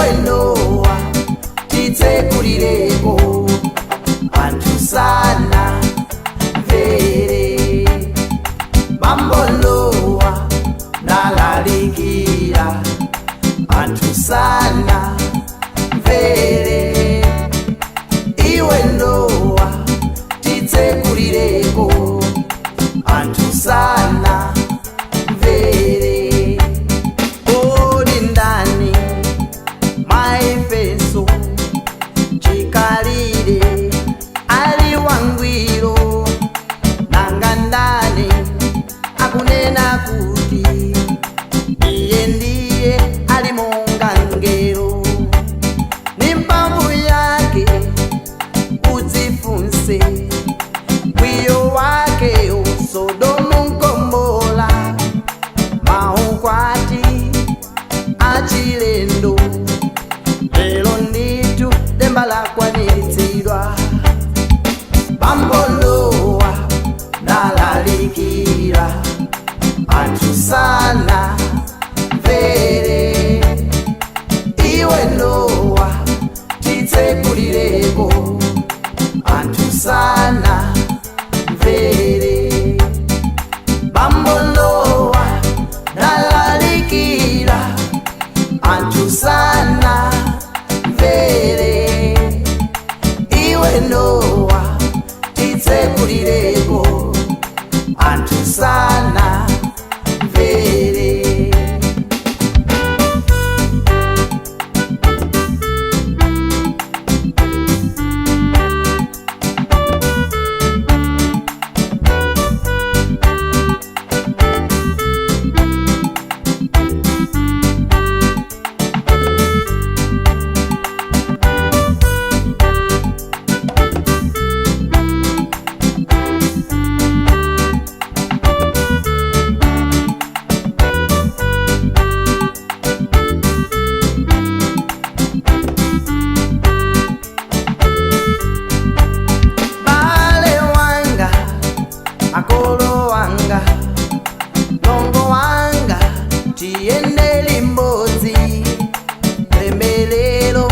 iwe Nowa titsekulireko anthu sana mvere. Bambo Nowa nalalikira anthu sana mvere. Iwe Nowa titsekulireko anthu sana mvere. Kodi ndani maifeso chikalire ali wangwiro, nanga ndani akunena kuti iye ndiye ali monga ngero. Ni mphamvu yake udzifunse, mkwiyo wake Sodomu nkombola, maukwati achilendo. Lero nditu demba lakwaniritsidwa. Bambo Nowa nalalikira anthu sana mvere. Iwe Nowa titsekulireko anthu sana mvere. Bambo Nowa nalalikira anthu sana mvere. Iwe Nowa titsekulireko anthu sana mvere. Makolo wanga, nongo wanga, tiyende limodzi. Pembelero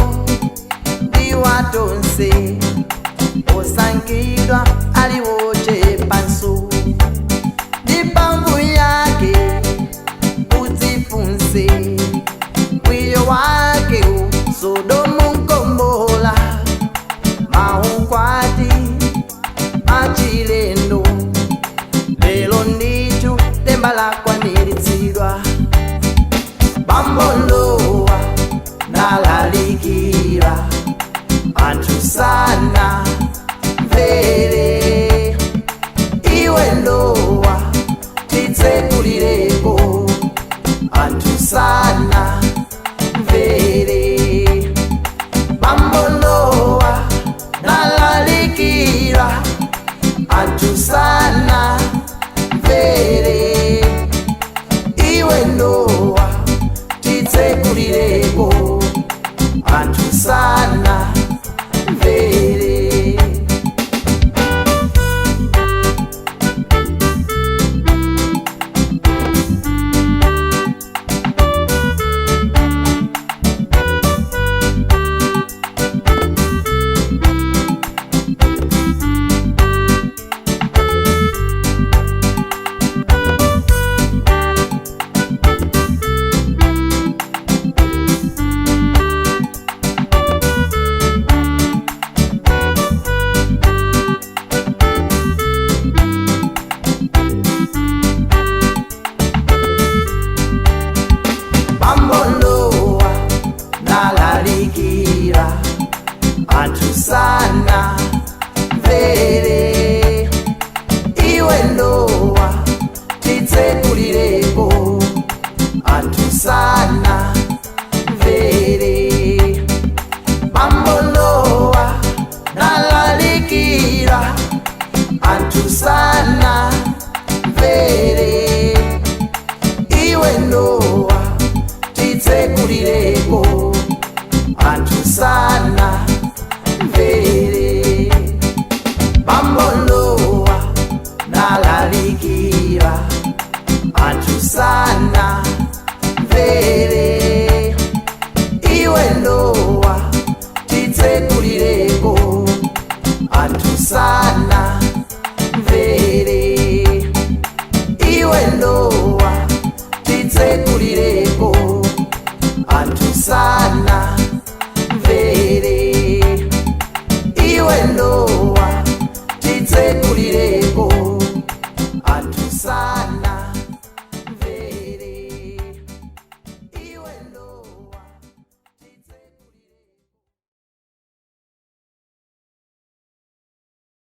ndi watonse, osankhidwa aliwochepanso. Ndi mphamvu yake udzifunse, mkwiyo wake Sodomu nkombola, maukwati achilendo. Lero nditu demba lakwaniritsidwa. Bambo Nowa nalalikira